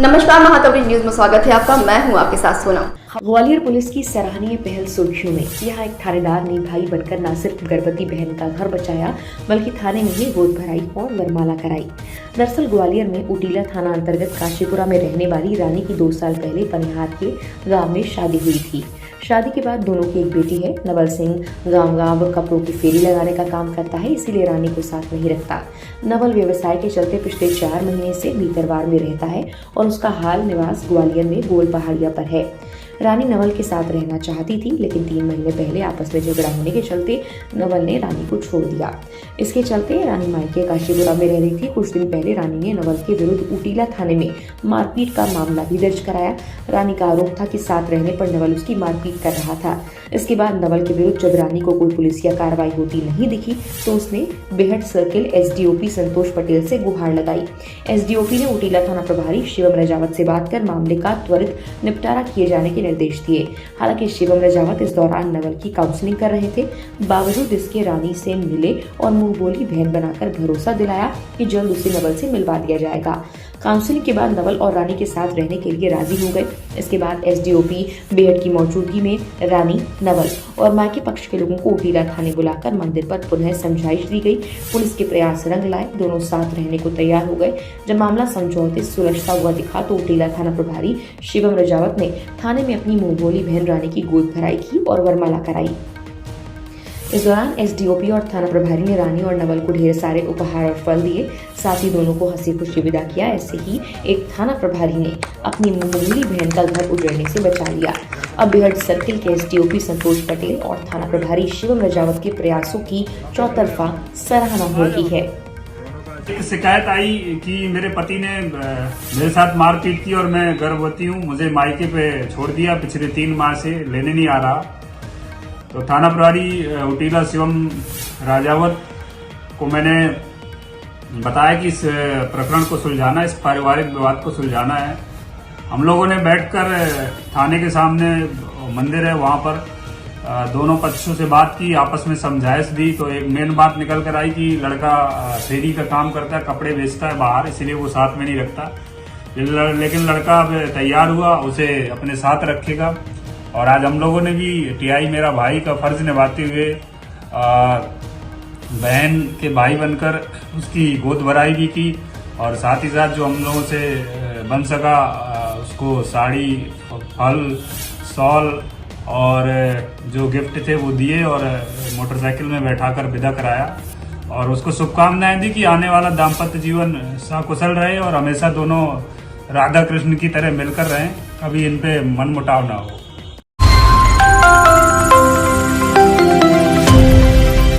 नमस्कार, महातवरी न्यूज में स्वागत है आपका। मैं हूं आपके साथ सोनम। ग्वालियर पुलिस की सराहनीय पहल सुर्खियों में। यहाँ एक थानेदार ने भाई बनकर न सिर्फ गर्भवती बहन का घर बचाया बल्कि थाने में ही गोद भराई और वरमाला कराई। दरअसल ग्वालियर में उटीला थाना अंतर्गत काशीपुरा में रहने वाली रानी की 2 साल पहले पनिहार के गांव में शादी हुई थी। शादी के बाद दोनों की एक बेटी है। नवल सिंह गांव कपड़ों की फेरी लगाने का काम करता है, इसीलिए रानी को साथ नहीं रखता। नवल व्यवसाय के चलते पिछले 4 महीने से भीतरवार में रहता है और उसका हाल निवास ग्वालियर में गोल पहाड़िया पर है। रानी नवल के साथ रहना चाहती थी, लेकिन 3 महीने पहले आपस में झगड़ा होने के चलते नवल ने रानी को छोड़ दिया। इसके चलते रानी मायके काशीपुरा में रह रही थी। कुछ दिन पहले रानी ने नवल के विरुद्ध उटीला थाने में मारपीट का मामला भी दर्ज कराया। रानी का आरोप था कि साथ रहने पर नवल उसकी मारपीट कर रहा था। इसके बाद नवल के विरुद्ध जब रानी को कोई पुलिसिया कार्रवाई होती नहीं दिखी तो उसने बेहट सर्किल एसडीओपी संतोष पटेल से गुहार लगाई। एसडीओपी ने उटीला थाना प्रभारी शिवम रजावत से बात कर मामले का त्वरित निपटारा किए जाने के निर्देश दिए। हालांकि शिवम रजावत इस दौरान नवल की काउंसलिंग कर रहे थे। बावजूद इसके रानी से मिले और मुंह बोली बहन बनाकर भरोसा दिलाया कि जल्द उसे नवल से मिलवा दिया जाएगा। काउंसलिंग के बाद नवल और रानी के साथ रहने के लिए राजी हो गए। इसके बाद एसडीओपी बेहट की मौजूदगी में रानी, नवल और मायके पक्ष के लोगों को उटीला थाने बुलाकर मंदिर पर पुनः समझाइश दी गई। पुलिस के प्रयास रंग लाए, दोनों साथ रहने को तैयार हो गए। जब मामला समझौते सुलझता हुआ दिखा तो उटीला थाना प्रभारी शिवम रजावत ने थाने में अपनी मुंहबोली बहन रानी की गोद भराई की और वरमाला कराई। इस दौरान एसडीओपी और थाना प्रभारी ने रानी और नवल को ढेर सारे उपहार और फल दिए। साथ ही दोनों को हंसी खुशी विदा किया। ऐसे ही एक थाना प्रभारी ने अपनी मुंहबोली बहन का घर उजड़ने से बचा लिया। अब बेहट सर्किल के एसडीओपी संतोष पटेल और थाना प्रभारी शिवम रजावत के प्रयासों की चौतरफा सराहना हो रही है। एक शिकायत आई कि मेरे पति ने मेरे साथ मारपीट की और मैं गर्भवती हूँ, मुझे मायके पे छोड़ दिया, पिछले 3 माह से लेने नहीं आ रहा। तो थाना प्रभारी उटीला शिवम राजावत को मैंने बताया कि इस प्रकरण को सुलझाना, इस पारिवारिक विवाद को सुलझाना है। हम लोगों ने बैठकर थाने के सामने मंदिर है, वहां पर दोनों पक्षों से बात की, आपस में समझाइश दी। तो एक मेन बात निकल कर आई कि लड़का फेरी का काम करता है, कपड़े बेचता है बाहर, इसलिए वो साथ में नहीं रखता। लेकिन लड़का अब तैयार हुआ, उसे अपने साथ रखेगा। और आज हम लोगों ने भी टीआई मेरा भाई का फर्ज निभाते हुए बहन के भाई बनकर उसकी गोद भराई भी की और साथ ही साथ जो हम लोगों से बन सका उसको साड़ी, फल, शॉल और जो गिफ्ट थे वो दिए और मोटरसाइकिल में बैठाकर विदा कराया और उसको शुभकामनाएं दी कि आने वाला दाम्पत्य जीवन सकुशल रहे और हमेशा दोनों राधा कृष्ण की तरह मिलकर रहें, कभी इन पे मनमुटाव ना हो।